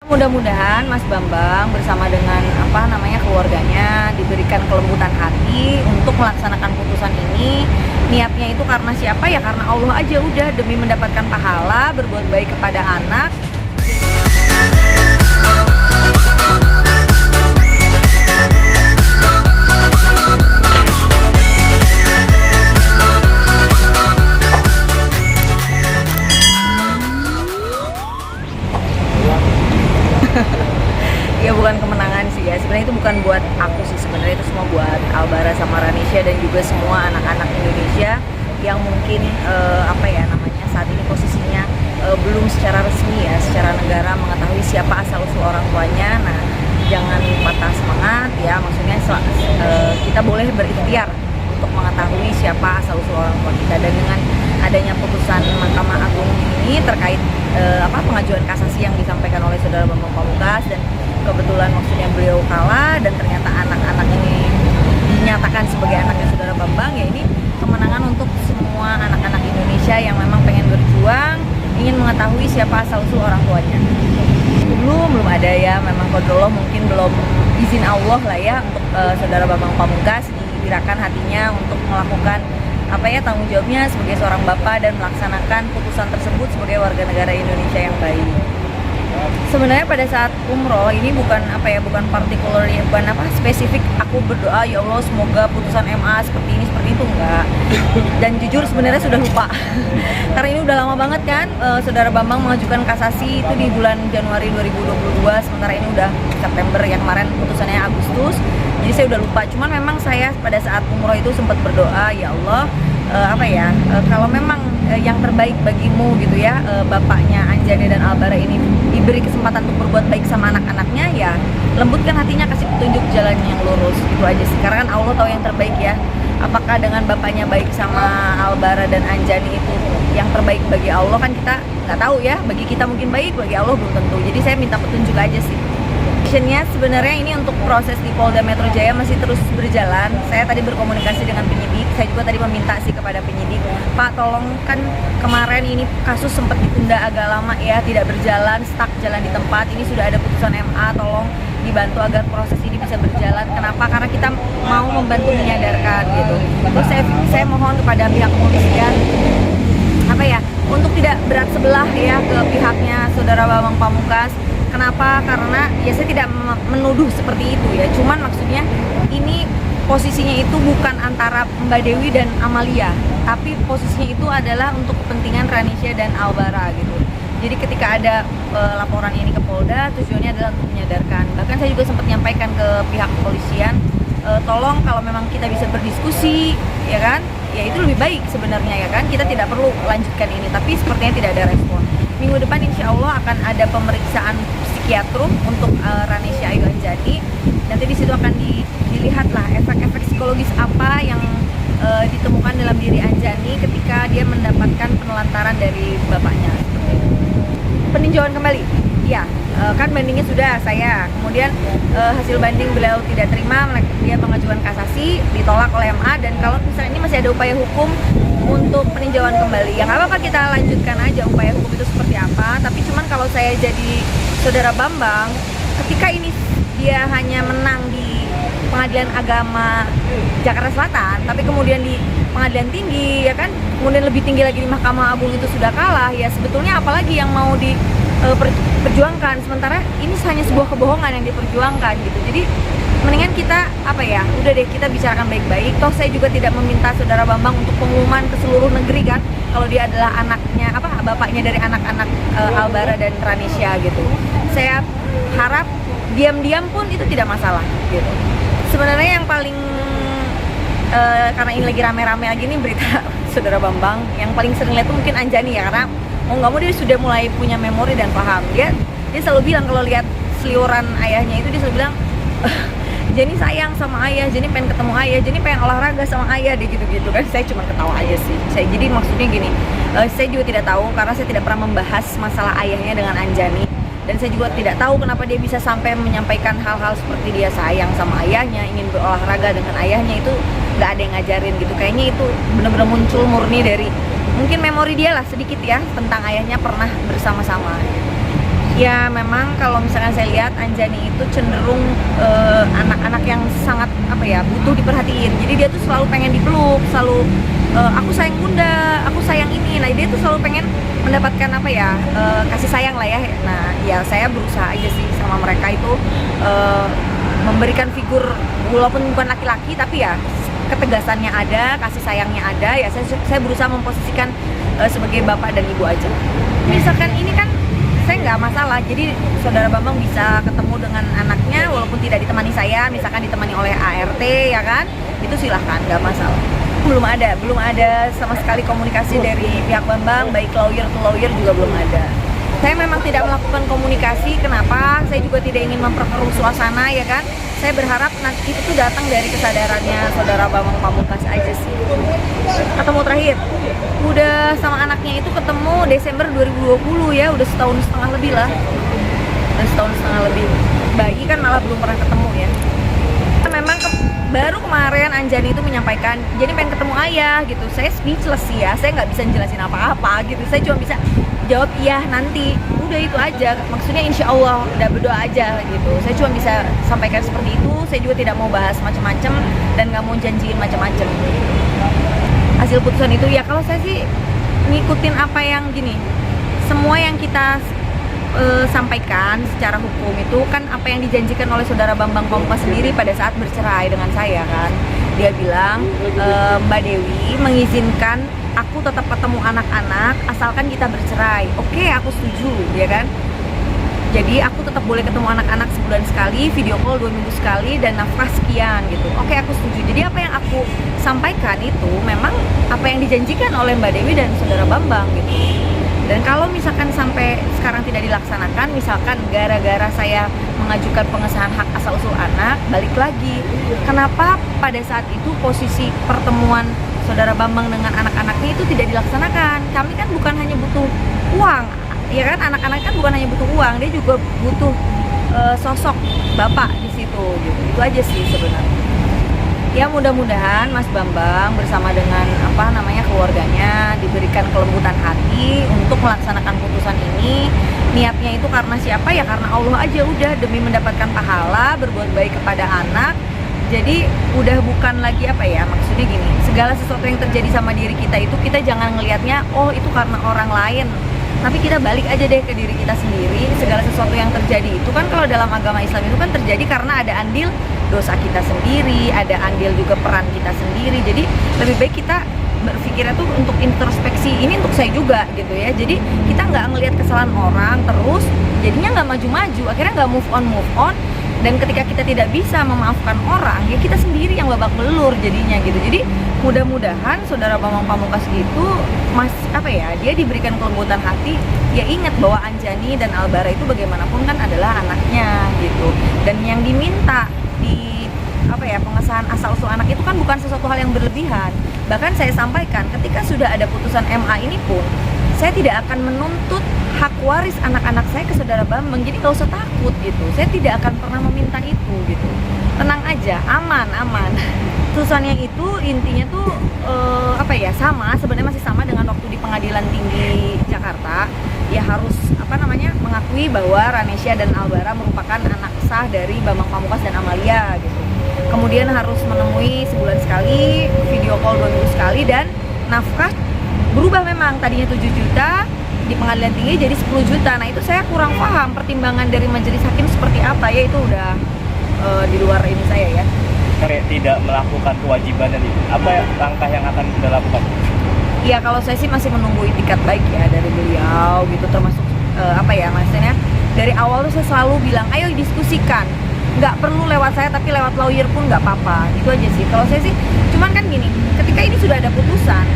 Mudah-mudahan Mas Bambang bersama dengan keluarganya diberikan kelembutan hati untuk melaksanakan putusan ini. Niatnya itu karena siapa ya? Karena Allah aja, udah demi mendapatkan pahala berbuat baik kepada anak. Ya bukan kemenangan sih ya, sebenarnya itu bukan buat aku sih, sebenarnya itu semua buat Albara sama Ranisha dan juga semua anak-anak Indonesia yang mungkin saat ini posisinya belum secara resmi ya, secara negara mengetahui siapa asal usul orang tuanya. Nah, jangan patah semangat ya, maksudnya kita boleh berikhtiar untuk mengetahui siapa asal usul orang tua kita. Dan dengan adanya putusan Mahkamah Agung ini terkait pengajuan kasasi yang disampaikan oleh Saudara Bambang Pamungkas, dan kebetulan maksudnya beliau kalah dan ternyata anak-anak ini dinyatakan sebagai anaknya Saudara Bambang, ya ini kemenangan untuk semua anak-anak Indonesia yang memang pengen berjuang, ingin mengetahui siapa asal usul orang tuanya. Belum ada ya, memang kodroh mungkin belum izin Allah lah ya untuk Saudara Bambang Pamungkas digerakkan hatinya untuk melakukan tanggung jawabnya sebagai seorang bapak dan melaksanakan putusan tersebut sebagai warga negara Indonesia yang baik. Sebenarnya pada saat umroh ini bukan spesifik aku berdoa ya Allah semoga putusan MA seperti ini seperti itu, enggak. Dan jujur sebenarnya sudah lupa karena ini udah lama banget kan. Saudara Bambang mengajukan kasasi itu di bulan Januari 2022, sementara ini udah September, yang kemarin putusannya Agustus. Jadi saya udah lupa, cuman memang saya pada saat umroh itu sempat berdoa, ya Allah kalau memang yang terbaik bagimu gitu ya, bapaknya Anjani dan Albara ini diberi kesempatan untuk berbuat baik sama anak-anaknya, ya lembutkan hatinya, kasih petunjuk jalan yang lurus, itu aja sih. Karena kan Allah tahu yang terbaik ya, apakah dengan bapaknya baik sama Albara dan Anjani itu yang terbaik bagi Allah, kan kita nggak tahu ya. Bagi kita mungkin baik, bagi Allah belum tentu. Jadi saya minta petunjuk aja sih. Actionnya sebenarnya ini untuk proses di Polda Metro Jaya masih terus berjalan. Saya tadi berkomunikasi dengan penyidik, saya juga tadi meminta sih kepada penyidik, Pak tolong, kan kemarin ini kasus sempat ditunda agak lama ya, tidak berjalan, stuck jalan di tempat. Ini sudah ada putusan MA, tolong dibantu agar proses ini bisa berjalan. Kenapa? Karena kita mau membantu menyadarkan gitu. Terus saya mohon kepada pihak kepolisian untuk tidak berat sebelah ya ke pihaknya Saudara Bambang Pamungkas. Kenapa? Karena ya saya tidak menuduh seperti itu ya, cuman maksudnya ini posisinya itu bukan antara Mbak Dewi dan Amalia, tapi posisinya itu adalah untuk kepentingan Ranisha dan Albara gitu. Jadi ketika ada laporan ini ke Polda, tujuannya adalah untuk menyadarkan. Bahkan saya juga sempat menyampaikan ke pihak kepolisian, tolong kalau memang kita bisa berdiskusi ya kan, ya itu lebih baik sebenarnya ya kan, kita tidak perlu lanjutkan ini. Tapi sepertinya tidak ada respon. Minggu depan insya Allah akan ada pemeriksaan psikiatrum untuk Ranisha Ayu Anjani. Nanti di situ akan dilihat lah efek-efek psikologis apa yang ditemukan dalam diri Anjani ketika dia mendapatkan penelantaran dari bapaknya. Peninjauan kembali, ya kan bandingnya sudah saya. Kemudian hasil banding beliau tidak terima, dia mengajukan kasasi, ditolak oleh MA. Dan kalau misalnya ini masih ada upaya hukum untuk peninjauan kembali, yang apa kita lanjutkan aja upaya hukum itu seperti apa. Tapi cuman kalau saya jadi Saudara Bambang, ketika ini dia hanya menang di Pengadilan Agama Jakarta Selatan, tapi kemudian di Pengadilan Tinggi ya kan, kemudian lebih tinggi lagi di Mahkamah Agung itu sudah kalah, ya sebetulnya apalagi yang mau diperjuangkan. Sementara ini hanya sebuah kebohongan yang diperjuangkan gitu. Jadi mendingan kita udah deh, kita bicarakan baik-baik. Toh saya juga tidak meminta Saudara Bambang untuk pengumuman ke seluruh negeri kan, kalau dia adalah anaknya bapaknya dari anak-anak Albara dan Ranisha gitu. Saya harap diam-diam pun itu tidak masalah gitu. Sebenarnya yang paling karena ini lagi rame-rame lagi nih berita Saudara Bambang, yang paling sering lihat tuh mungkin Anjani ya, karena mau nggak mau dia sudah mulai punya memori dan paham. Dia selalu bilang kalau lihat seliuran ayahnya itu, dia selalu bilang Jenny sayang sama ayah, Jenny pengen ketemu ayah, Jenny pengen olahraga sama ayah, dia gitu-gitu kan. Saya cuma ketawa aja sih. Jadi maksudnya gini, saya juga tidak tahu karena saya tidak pernah membahas masalah ayahnya dengan Anjani. Dan saya juga tidak tahu kenapa dia bisa sampai menyampaikan hal-hal seperti dia sayang sama ayahnya, ingin berolahraga dengan ayahnya, itu nggak ada yang ngajarin gitu. Kayaknya itu benar-benar muncul murni dari mungkin memori dia lah sedikit ya, tentang ayahnya pernah bersama-sama. Ya memang kalau misalkan saya lihat Anjani itu cenderung anak-anak yang sangat apa ya, butuh diperhatiin. Jadi dia tuh selalu pengen dipeluk, selalu aku sayang bunda, aku sayang ini. Nah dia tuh selalu pengen mendapatkan apa ya, kasih sayang lah ya. Nah ya saya berusaha aja sih sama mereka itu memberikan figur, walaupun bukan laki-laki tapi ya ketegasannya ada, kasih sayangnya ada. Ya saya berusaha memposisikan sebagai bapak dan ibu aja. Misalkan ini kan saya nggak masalah, jadi saudara Bambang bisa ketemu dengan anaknya walaupun tidak ditemani saya, misalkan ditemani oleh ART ya kan, itu silahkan, nggak masalah. Belum ada sama sekali komunikasi dari pihak Bambang, baik lawyer to lawyer juga belum ada. Saya memang tidak melakukan komunikasi, kenapa? Saya juga tidak ingin memperkeruh suasana ya kan. Saya berharap nanti itu datang dari kesadarannya saudara Bambang Pamungkas aja sih. Ketemu terakhir, udah sama anaknya itu ketemu Desember 2020 ya, udah setahun setengah lebih lah. Udah setahun setengah lebih. Bayi kan malah belum pernah ketemu ya. Memang baru kemarin Anjani itu menyampaikan, jadi pengen ketemu ayah gitu. Saya speechless sih ya, saya nggak bisa jelasin apa-apa gitu. Saya cuma bisa jawab iya nanti, udah itu aja. Maksudnya insya Allah, udah berdoa aja gitu. Saya cuma bisa sampaikan seperti itu. Saya juga tidak mau bahas macam-macam dan nggak mau janjiin macam-macam. Hasil putusan itu ya kalau saya sih ngikutin apa yang gini, semua yang kita sampaikan secara hukum itu kan apa yang dijanjikan oleh saudara Bambang Pamungkas sendiri pada saat bercerai dengan saya kan. Dia bilang Mbak Dewi mengizinkan aku tetap ketemu anak-anak asalkan kita bercerai. Oke, aku setuju ya kan. Jadi aku tetap boleh ketemu anak-anak sebulan sekali, video call 2 minggu sekali, dan nafkah sekian gitu. Oke, aku setuju. Jadi apa yang aku sampaikan itu memang apa yang dijanjikan oleh Mbak Dewi dan saudara Bambang gitu. Dan kalau misalkan sampai sekarang tidak dilaksanakan, misalkan gara-gara saya mengajukan pengesahan hak asal-usul anak, balik lagi. Kenapa pada saat itu posisi pertemuan saudara Bambang dengan anak-anaknya itu tidak dilaksanakan? Kami kan bukan hanya butuh uang, ya kan? Anak-anak kan bukan hanya butuh uang, dia juga butuh sosok bapak di situ gitu. Itu aja sih sebenarnya. Ya mudah-mudahan Mas Bambang bersama dengan keluarganya diberikan kelembutan hati untuk melaksanakan putusan ini. Niatnya itu karena siapa ya? Karena Allah aja, udah demi mendapatkan pahala berbuat baik kepada anak. Jadi udah bukan lagi maksudnya gini, segala sesuatu yang terjadi sama diri kita itu kita jangan ngelihatnya oh itu karena orang lain, tapi kita balik aja deh ke diri kita sendiri. Segala sesuatu yang terjadi itu kan kalau dalam agama Islam itu kan terjadi karena ada andil dosa kita sendiri, ada andil juga peran kita sendiri. Jadi lebih baik kita berpikirnya tuh untuk introspeksi, ini untuk saya juga gitu ya. Jadi kita nggak ngelihat kesalahan orang terus, jadinya nggak maju-maju, akhirnya nggak move on. Dan ketika kita tidak bisa memaafkan orang, ya kita sendiri yang babak belur jadinya gitu. Jadi mudah-mudahan saudara Bambang Pamungkas itu dia diberikan kelembutan hati. Ya ingat bahwa Anjani dan Albara itu bagaimanapun kan adalah anaknya gitu. Dan yang diminta di pengesahan asal-usul anak itu kan bukan sesuatu hal yang berlebihan. Bahkan saya sampaikan ketika sudah ada putusan MA ini pun saya tidak akan menuntut hak waris anak-anak saya ke saudara Bambang. Jadi gak usah takut gitu. Saya tidak akan pernah meminta itu gitu. Tenang aja, aman. Putusannya itu intinya tuh sebenarnya masih sama dengan waktu di Pengadilan Tinggi Jakarta. Ya harus mengakui bahwa Ranesya dan Albara merupakan anak sah dari Bambang Pamungkas dan Amalia gitu. Kemudian harus menemui sebulan sekali, video call 2 minggu sekali, dan nafkah berubah memang tadinya 7 juta di Pengadilan Tinggi jadi 10 juta. Nah itu saya kurang paham pertimbangan dari majelis hakim seperti apa ya, itu udah di luar ini saya ya. Tidak melakukan kewajiban dan apa langkah yang akan kita lakukan? Ya kalau saya sih masih menunggu itikat baik ya dari beliau gitu, termasuk maksudnya dari awal tuh saya selalu bilang ayo diskusikan, nggak perlu lewat saya tapi lewat lawyer pun nggak apa-apa, itu aja sih kalau saya sih. Cuman kan gini, ketika ini sudah ada putusan,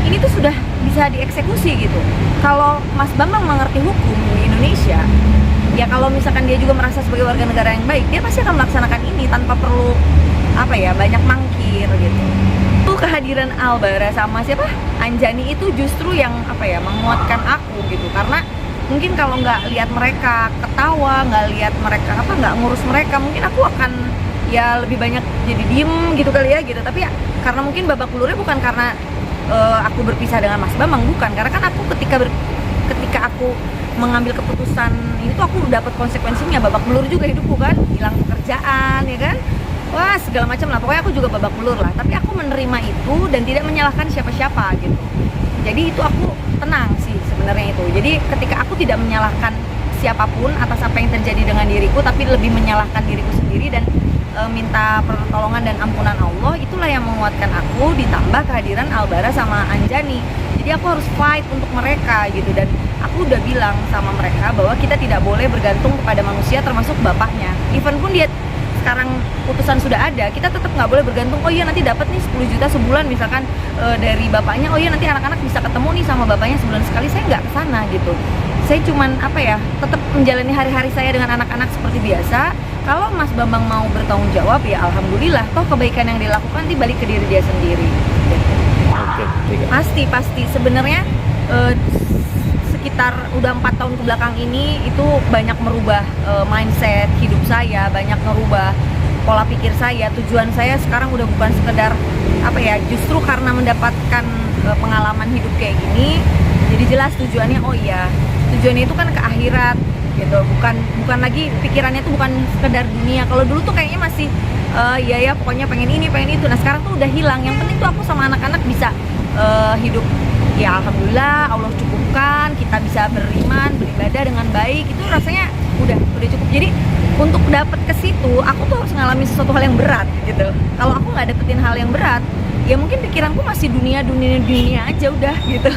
ini tuh sudah bisa dieksekusi gitu. Kalau Mas Bambang mengerti hukum di Indonesia, ya kalau misalkan dia juga merasa sebagai warga negara yang baik, dia pasti akan melaksanakan ini tanpa perlu banyak mangkir gitu. Itu kehadiran Albara sama Anjani itu justru yang menguatkan aku gitu, karena mungkin kalau nggak lihat mereka ketawa, nggak lihat mereka nggak ngurus mereka, mungkin aku akan ya lebih banyak jadi diem gitu kali ya gitu. Tapi ya karena mungkin babak belurnya bukan karena aku berpisah dengan Mas Bambang, bukan, karena kan aku ketika aku mengambil keputusan itu tuh aku dapat konsekuensinya, babak belur juga hidupku kan, hilang pekerjaan ya kan, wah segala macam lah, pokoknya aku juga babak belur lah. Tapi aku menerima itu dan tidak menyalahkan siapa-siapa gitu. Jadi itu aku tenang sih sebenarnya itu. Jadi ketika aku tidak menyalahkan siapapun atas apa yang terjadi dengan diriku, tapi lebih menyalahkan diriku sendiri dan minta pertolongan dan ampunan Allah, itulah yang menguatkan aku, ditambah kehadiran Albara sama Anjani. Jadi aku harus fight untuk mereka gitu, dan aku udah bilang sama mereka bahwa kita tidak boleh bergantung kepada manusia termasuk bapaknya. Even pun dia sekarang putusan sudah ada, kita tetap nggak boleh bergantung, oh iya nanti dapat nih 10 juta sebulan misalkan dari bapaknya, oh iya nanti anak-anak bisa ketemu nih sama bapaknya sebulan sekali. Saya nggak kesana gitu. Saya cuman tetap menjalani hari-hari saya dengan anak-anak seperti biasa. Kalau Mas Bambang mau bertanggung jawab ya alhamdulillah, toh kebaikan yang dilakukan dibalik ke diri dia sendiri gitu. Pasti sebenarnya sekitar udah 4 tahun ke belakang ini itu banyak merubah mindset hidup saya, banyak merubah pola pikir saya. Tujuan saya sekarang udah bukan sekedar justru karena mendapatkan pengalaman hidup kayak gini, jadi jelas tujuannya, oh iya tujuannya itu kan ke akhirat gitu, bukan lagi pikirannya tuh bukan sekedar dunia. Kalau dulu tuh kayaknya masih ya pokoknya pengen ini pengen itu. Nah sekarang tuh udah hilang. Yang penting tuh aku sama anak-anak bisa hidup ya alhamdulillah, Allah cukupkan, kita bisa beriman beribadah dengan baik, itu rasanya udah cukup. Jadi untuk dapet ke situ aku tuh harus ngalamin sesuatu hal yang berat gitu. Kalau aku nggak dapetin hal yang berat, ya mungkin pikiranku masih dunia aja udah gitu.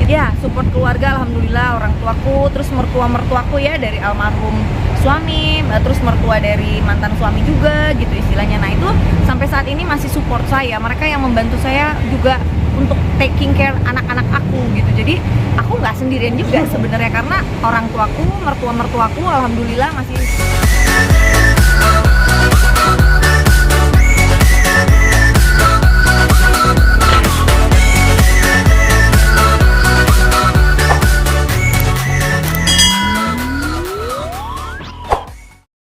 Ya support keluarga alhamdulillah, orang tuaku, terus mertuaku ya dari almarhum suami, terus mertua dari mantan suami juga gitu istilahnya. Nah itu sampai saat ini masih support saya, mereka yang membantu saya juga untuk taking care anak-anak aku gitu. Jadi aku nggak sendirian juga sebenarnya, karena orang tuaku, mertuaku alhamdulillah masih